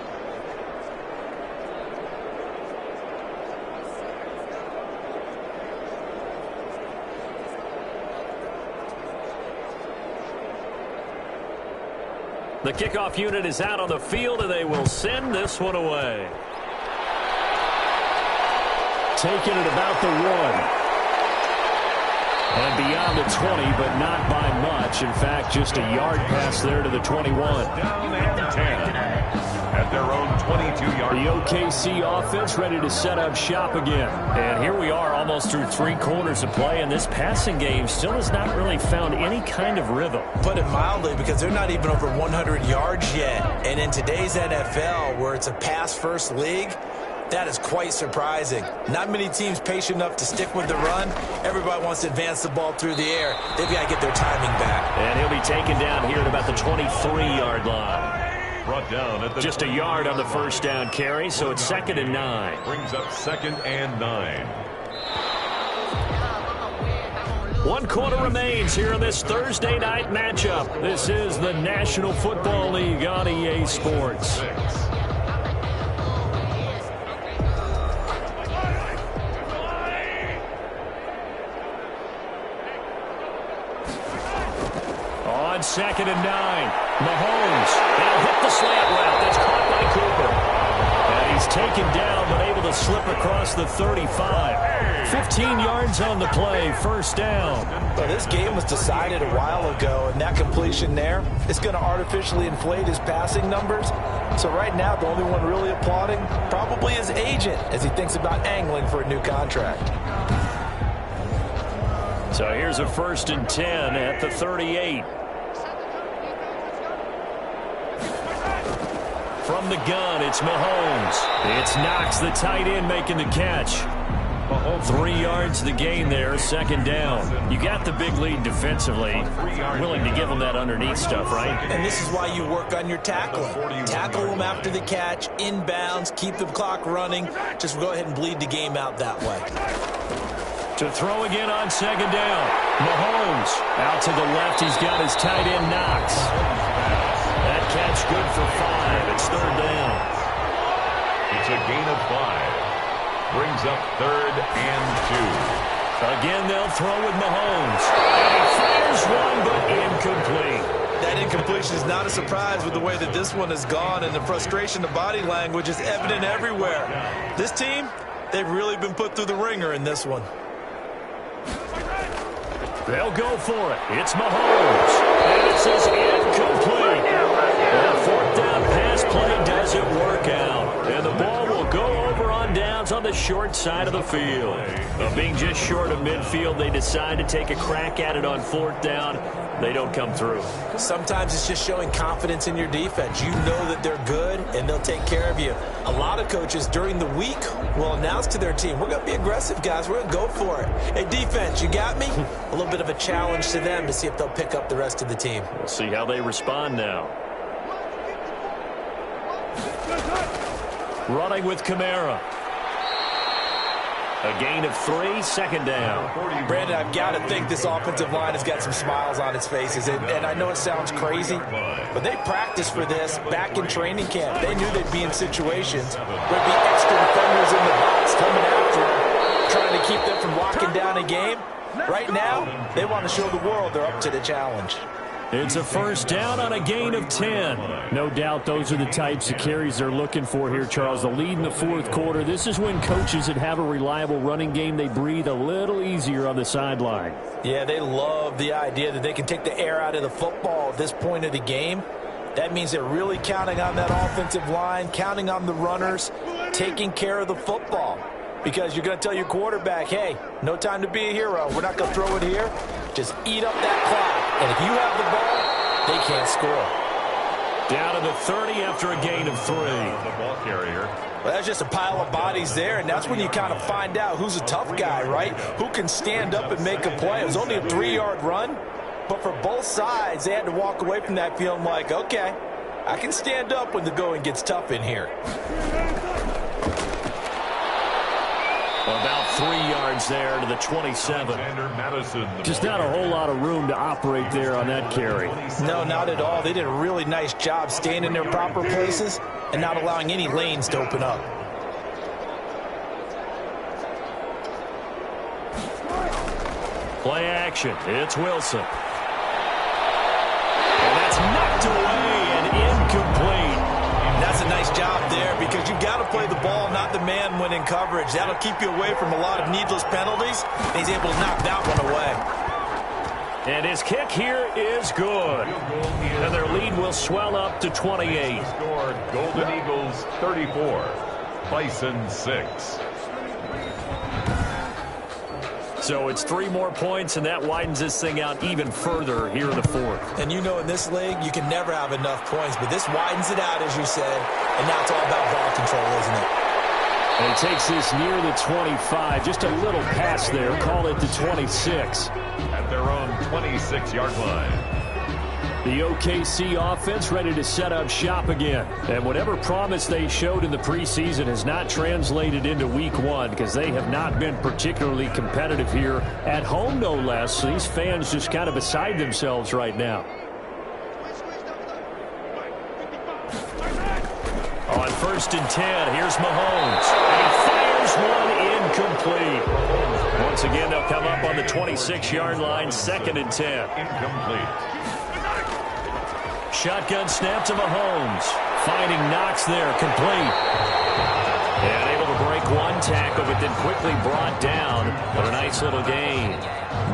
Speaker 5: The kickoff unit is out on the field, and they will send this one away.
Speaker 2: Taking it about the 1. And beyond the 20, but not by much. In fact, just a yard pass there to the 21.
Speaker 1: Down and 10 at their own 22-yard.
Speaker 2: The OKC offense ready to set up shop again.
Speaker 5: And here we are almost through 3 quarters of play, and this passing game still has not really found any kind of rhythm.
Speaker 3: Put it mildly, because they're not even over 100 yards yet. And in today's NFL, where it's a pass-first league, that is quite surprising. Not many teams patient enough to stick with the run. Everybody wants to advance the ball through the air. They've got to get their timing back.
Speaker 5: And he'll be taken down here at about the 23-yard line.
Speaker 1: Brought down at the
Speaker 5: Just a yard on the first down carry, so it's 2nd and 9.
Speaker 1: brings up 2nd and 9.
Speaker 5: 1 quarter remains here in this Thursday night matchup. This is the National Football League on EA Sports. On 2nd and 9, Mahomes. They'll hit the slant route. That's caught by Cooper. And he's taken down, but able to slip across the 35. 15 yards on the play, first down.
Speaker 3: Well, this game was decided a while ago, and that completion there is going to artificially inflate his passing numbers. So right now, the only one really applauding probably his agent as he thinks about angling for a new contract.
Speaker 5: So here's a 1st and 10 at the 38. From the gun, it's Mahomes. It's Knox, the tight end, making the catch. 3 yards the gain there, 2nd down. You got the big lead defensively. Willing to give them that underneath stuff, right?
Speaker 3: And this is why you work on your tackling. Tackle them after the catch, inbounds, keep the clock running. Just go ahead and bleed the game out that way.
Speaker 5: To throw again on 2nd down. Mahomes out to the left. He's got his tight end, Knox. That catch good for 5. It's 3rd down.
Speaker 1: It's a gain of 5. Brings up 3rd and 2.
Speaker 5: Again, they'll throw with Mahomes. And he fires one, but incomplete.
Speaker 3: That incompletion is not a surprise with the way that this one has gone, and the frustration, the body language is evident everywhere. This team, they've really been put through the ringer in this one.
Speaker 5: They'll go for it. It's Mahomes. And it says incomplete. And 4th down pass play doesn't work out. And the ball will go over on downs on the short side of the field. Being just short of midfield, they decide to take a crack at it on 4th down. They don't come through.
Speaker 3: Sometimes it's just showing confidence in your defense. You know that they're good, and they'll take care of you. A lot of coaches during the week will announce to their team, we're going to be aggressive, guys. We're going to go for it. Hey, defense, you got me? A little bit of a challenge to them to see if they'll pick up the rest of the team.
Speaker 5: We'll see how they respond now. Running with Kamara. A gain of 3, 2nd down.
Speaker 3: Brandon, I've got to think this offensive line has got some smiles on its faces. And I know it sounds crazy, but they practiced for this back in training camp. They knew they'd be in situations where there'd be extra defenders in the box coming after them, trying to keep them from locking down a game. Right now, they want to show the world they're up to the challenge.
Speaker 2: It's a 1st down on a gain of 10. No doubt those are the types of carries they're looking for here, Charles. The lead in the 4th quarter. This is when coaches that have a reliable running game, they breathe a little easier on the sideline.
Speaker 3: Yeah, they love the idea that they can take the air out of the football at this point of the game. That means they're really counting on that offensive line, counting on the runners, taking care of the football. Because you're going to tell your quarterback, hey, no time to be a hero. We're not going to throw it here. Just eat up that clock. And if you have the ball, they can't score.
Speaker 5: Down to the 30 after a gain of 3.
Speaker 1: The ball carrier.
Speaker 3: Well, that's just a pile of bodies there, and that's when you kind of find out who's a tough guy, right? Who can stand up and make a play. It was only a 3-yard run, but for both sides, they had to walk away from that feeling like, okay, I can stand up when the going gets tough in here.
Speaker 5: About 3 yards there to the 27.
Speaker 2: Just not a whole lot of room to operate there on that carry.
Speaker 3: No, not at all. They did a really nice job staying in their proper places and not allowing any lanes to open up.
Speaker 5: Play action. It's Wilson. And that's knocked away and
Speaker 3: play the ball, not the man when in coverage. That'll keep you away from a lot of needless penalties. He's able to knock that one away.
Speaker 2: And his kick here is good. And their lead will swell up to 28.
Speaker 1: Score Golden Eagles 34, Bison 6.
Speaker 2: So it's 3 more points, and that widens this thing out even further here in the fourth.
Speaker 3: And you know in this league, you can never have enough points, but this widens it out, as you said, and now it's all about ball control, isn't it?
Speaker 2: And he takes this near the 25. Just a little pass there. Call it the 26.
Speaker 1: At their own 26-yard line.
Speaker 2: The OKC offense ready to set up shop again. And whatever promise they showed in the preseason has not translated into week 1 because they have not been particularly competitive here at home, no less. So these fans just kind of beside themselves right now. On 1st and 10, here's Mahomes. And he fires one incomplete. Once again, they'll come up on the 26-yard line, 2nd and 10.
Speaker 1: Incomplete.
Speaker 2: Shotgun snap to Mahomes. Finding Knox there, complete. And able to break one tackle, but then quickly brought down for a nice little gain.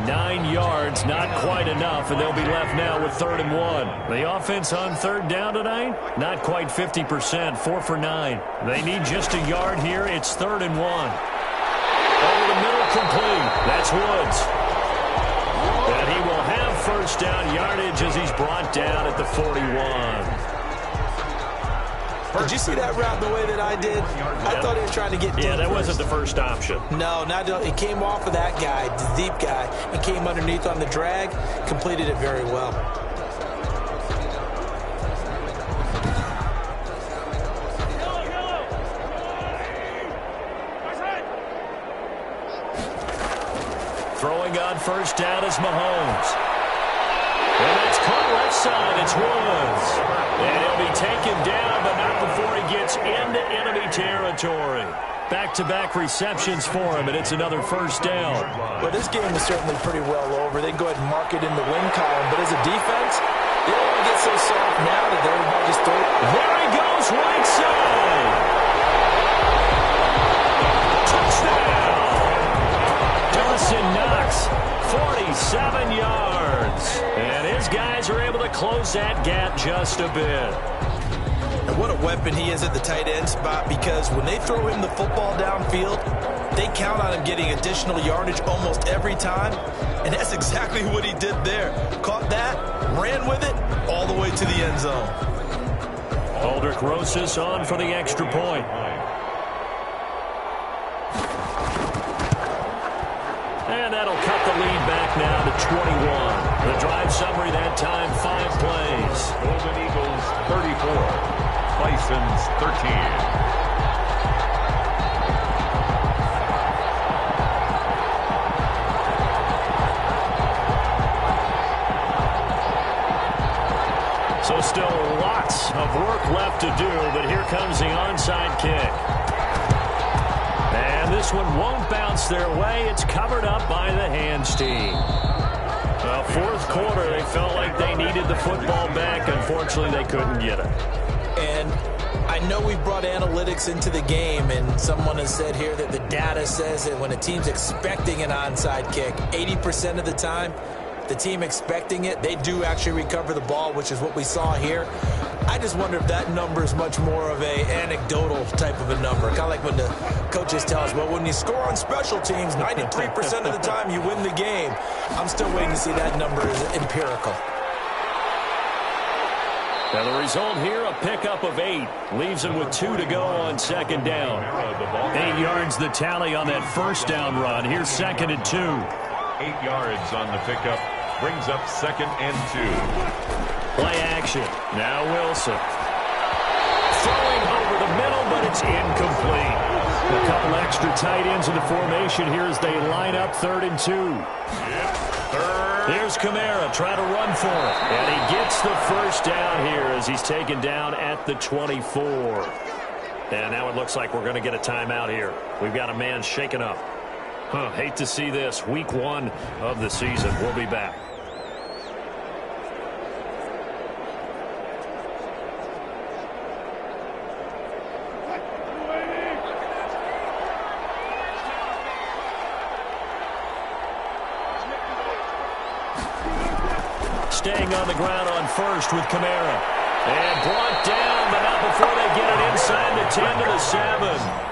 Speaker 2: 9 yards, not quite enough, and they'll be left now with 3rd and 1. The offense on 3rd down tonight, not quite 50%, 4 for 9. They need just a yard here. It's 3rd and 1. Over the middle, complete. That's Woods. And he will have 1st down yardage as he's brought down at the 41.
Speaker 3: Did you see that route the way that I did? I thought he was trying to get deep.
Speaker 2: Yeah, that wasn't the first option.
Speaker 3: No, it came off of that guy, the deep guy, and came underneath on the drag, completed it very well.
Speaker 2: Throwing on 1st down is Mahomes. And it's caught left side. It's Woods. And he'll be taken down, but not before he gets into enemy territory. Back-to-back receptions for him, and it's another 1st down.
Speaker 3: Well, this game is certainly pretty well over. They can go ahead and mark it in the win column, but as a defense, they don't want to get so soft now that they're about to throw it.
Speaker 2: There he goes, right side. Touchdown. Dawson Knox, 47 yards. And his guys are able to close that gap just a bit.
Speaker 3: And what a weapon he is at the tight end spot, because when they throw him the football downfield, they count on him getting additional yardage almost every time. And that's exactly what he did there. Caught that, ran with it, all the way to the end zone.
Speaker 2: Aldrich Rosas on for the extra point. And that'll cut the lead back now to 21. The drive summary that time, 5 plays.
Speaker 1: Golden Eagles 34. Bisons 13.
Speaker 2: So still lots of work left to do, but here comes the onside kick. And this one won't bounce their way. It's covered up by the hands team. 4th quarter, they felt like they needed the football back. Unfortunately, they couldn't get it.
Speaker 3: And I know we've brought analytics into the game, and someone has said here that the data says that when a team's expecting an onside kick, 80% of the time, the team expecting it, they do actually recover the ball, which is what we saw here. I just wonder if that number is much more of a anecdotal type of a number. Kind of like when the coaches tell us, well, when you score on special teams, 93% of the time you win the game. I'm still waiting to see that number is empirical.
Speaker 2: Now the result here, a pickup of 8. Leaves them with 2 to go on 2nd down. 8 yards the tally on that 1st down run. Here's 2nd and 2.
Speaker 1: 8 yards on the pickup. Brings up 2nd and 2.
Speaker 2: Play action. Now Wilson. Throwing over the middle, but it's incomplete. A couple extra tight ends in the formation here as they line up 3rd and 2. Here's Kamara trying to run for it. And he gets the 1st down here as he's taken down at the 24. And now it looks like we're going to get a timeout here. We've got a man shaken up. Hate to see this. Week 1 of the season. We'll be back.
Speaker 5: staying on the ground on first with Kamara. And brought down, but not before they get it inside the 10 to the 7.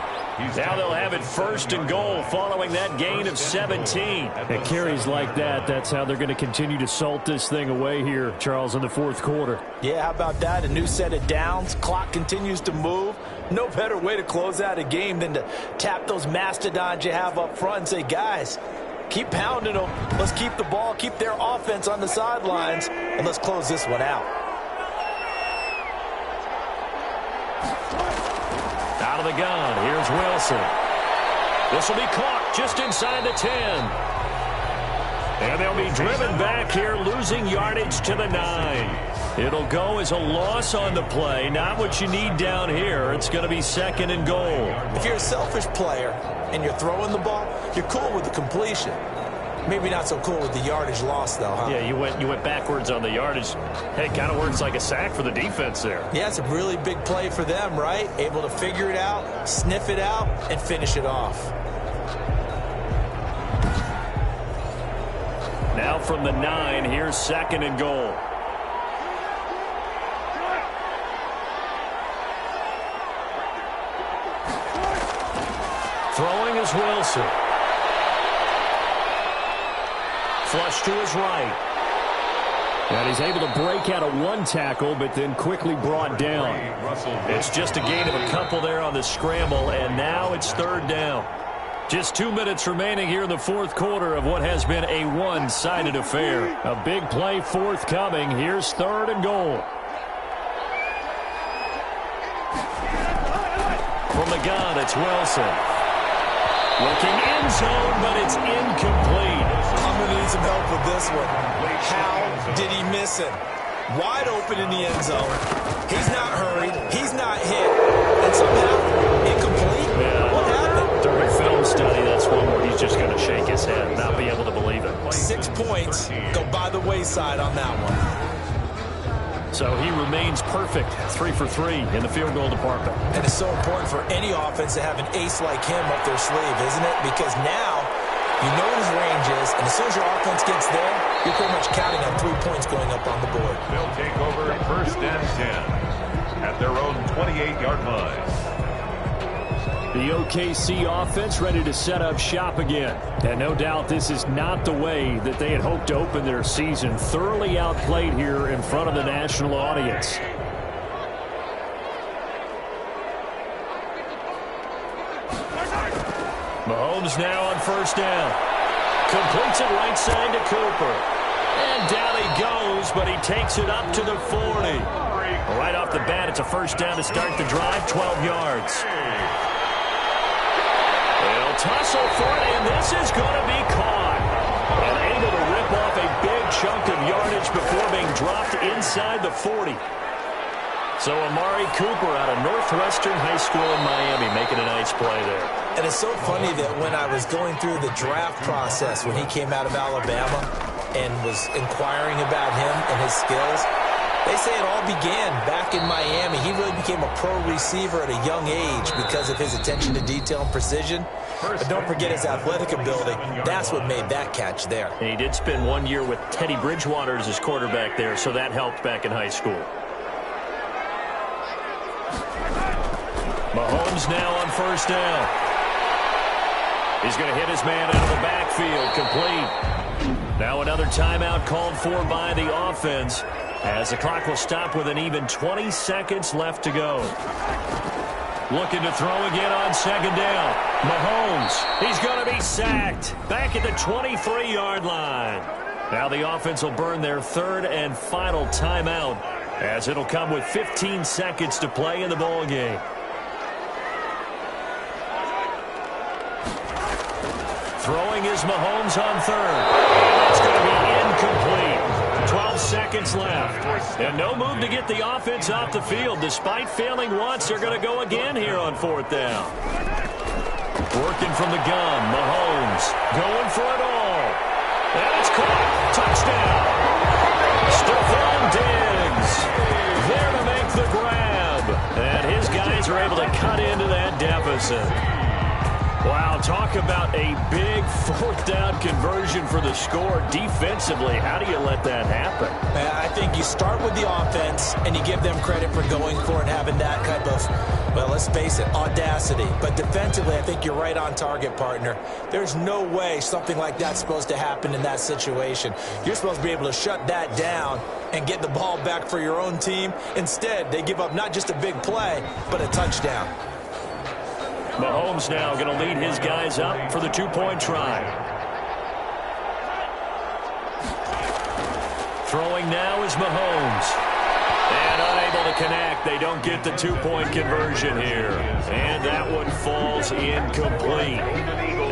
Speaker 5: Now they'll have it first and goal following that gain of 17.
Speaker 2: At carries like that, that's how they're going to continue to salt this thing away here, Charles, in the fourth quarter.
Speaker 4: Yeah, how about that? A new set of downs. Clock continues to move. No better way to close out a game than to tap those mastodons you have up front and say, guys, keep pounding them. Let's keep the ball, keep their offense on the sidelines, and let's close this one out.
Speaker 5: Out of the gun, here's Wilson. This will be caught just inside the 10. And they'll be driven back here, losing yardage to the 9. It'll go as a loss on the play. Not what you need down here. It's going to be second and goal.
Speaker 4: If you're a selfish player and you're throwing the ball, you're cool with the completion. Maybe not so cool with the yardage loss, though, huh?
Speaker 2: Yeah, you went backwards on the yardage. Hey, it kind of works like a sack for the defense there.
Speaker 4: Yeah, it's a really big play for them, right? Able to figure it out, sniff it out, and finish it off.
Speaker 2: Now from the 9, here's second and goal.
Speaker 5: Throwing is Wilson. Flush to his right.
Speaker 2: And he's able to break out of one tackle, but then quickly brought down.
Speaker 5: It's just a gain of a couple there on the scramble, and now it's third down.
Speaker 2: Just 2 minutes remaining here in the fourth quarter of what has been a one-sided affair. A big play forthcoming. Here's third and goal.
Speaker 5: From the gun, it's Wilson. Looking end zone, but it's incomplete.
Speaker 3: I'm going to need some help with this one. How did he miss it? Wide open in the end zone. He's not hurried. He's not hit. And somehow, incomplete?
Speaker 2: Yeah.
Speaker 3: What happened?
Speaker 2: During film study, that's one where he's just going to shake his head, not be able to believe it.
Speaker 3: 6 points go by the wayside on that one.
Speaker 2: So he remains perfect, 3 for 3 in the field goal department.
Speaker 3: And it's so important for any offense to have an ace like him up their sleeve, isn't it? Because now you know what his range is, and as soon as your offense gets there, you're pretty much counting on 3 points going up on the board.
Speaker 1: They'll take over first and 10 at their own 28-yard line.
Speaker 2: The OKC offense ready to set up shop again. And no doubt this is not the way that they had hoped to open their season. Thoroughly outplayed here in front of the national audience.
Speaker 5: Mahomes now on first down. Completes it right side to Cooper. And down he goes, but he takes it up to the 40. Right off the bat, it's a first down to start the drive, 12 yards. They'll tussle for it, and this is going to be caught. And able to rip off a big chunk of yardage before being dropped inside the 40. So Amari Cooper out of Northwestern High School in Miami making a nice play there.
Speaker 3: And it's so funny that when I was going through the draft process when he came out of Alabama and was inquiring about him and his skills, they say it all began back in Miami. He really became a pro receiver at a young age because of his attention to detail and precision. But don't forget his athletic ability. That's what made that catch there.
Speaker 5: And he did spend 1 year with Teddy Bridgewater as his quarterback there, so that helped back in high school. Mahomes now on first down. He's going to hit his man out of the backfield, complete. Now another timeout called for by the offense, as the clock will stop with an even 20 seconds left to go. Looking to throw again on second down. Mahomes, he's going to be sacked. Back at the 23-yard line. Now the offense will burn their third and final timeout, as it'll come with 15 seconds to play in the ball game. Throwing is Mahomes on third. It's going to be incomplete. 12 seconds left. And no move to get the offense off the field. Despite failing once, they're going to go again here on fourth down. Working from the gun, Mahomes going for it all. And it's caught. Touchdown. Stephon Diggs there to make the grab. And his guys are able to cut into that deficit.
Speaker 2: Wow, talk about a big fourth down conversion for the score. Defensively, how do you let that happen?
Speaker 4: I think you start with the offense and you give them credit for going for it and having that type of, well, let's face it, audacity. But defensively, I think you're right on target, partner. There's no way something like that's supposed to happen in that situation. You're supposed to be able to shut that down and get the ball back for your own team. Instead, they give up not just a big play, but a touchdown.
Speaker 2: Mahomes now going to lead his guys up for the two-point try. Throwing now is Mahomes. And unable to connect. They don't get the two-point conversion here. And that one falls incomplete.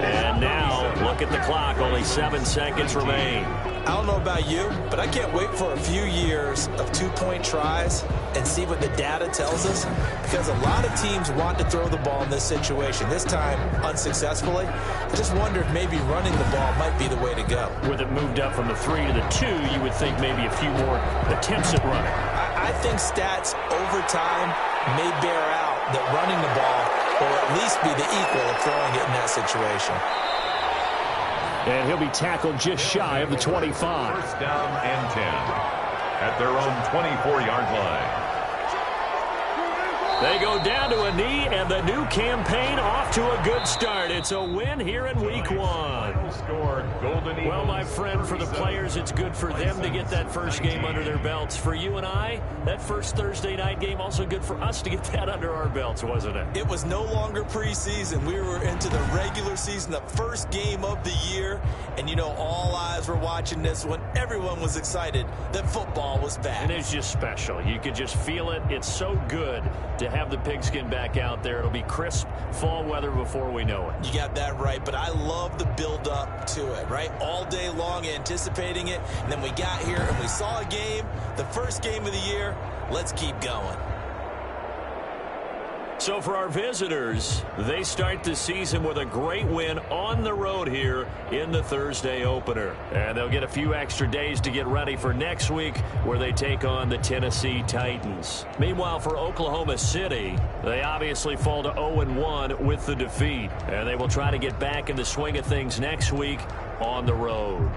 Speaker 2: And now, look at the clock. Only 7 seconds remain.
Speaker 4: I don't know about you, but I can't wait for a few years of two-point tries and see what the data tells us, because a lot of teams want to throw the ball in this situation, this time unsuccessfully. I just wonder if maybe running the ball might be the way to go.
Speaker 2: With it moved up from the 3 to the 2, you would think maybe a few more attempts at running.
Speaker 4: I think stats over time may bear out that running the ball will at least be the equal of throwing it in that situation.
Speaker 2: And he'll be tackled just shy of the 25.
Speaker 1: First down and 10 at their own 24-yard line.
Speaker 2: They go down to a knee, and the new campaign off to a good start. It's a win here in Week 1. Well, my friend, for the players, it's good for them to get that first game under their belts. For you and I, that first Thursday night game, also good for us to get that under our belts, wasn't it?
Speaker 3: It was no longer preseason. We were into the regular season, the first game of the year. And, you know, all eyes were watching this one. Everyone was excited that football was back.
Speaker 2: And it's just special. You could just feel it. It's so good to have the pigskin back out there. It'll be crisp fall weather before we know it.
Speaker 3: You got that right, but I love the build-up to it, right? All day long anticipating it, and then we got here and we saw a game, the first game of the year. Let's keep going.
Speaker 2: So for our visitors, they start the season with a great win on the road here in the Thursday opener. And they'll get a few extra days to get ready for next week, where they take on the Tennessee Titans. Meanwhile, for Oklahoma City, they obviously fall to 0-1 with the defeat. And they will try to get back in the swing of things next week on the road.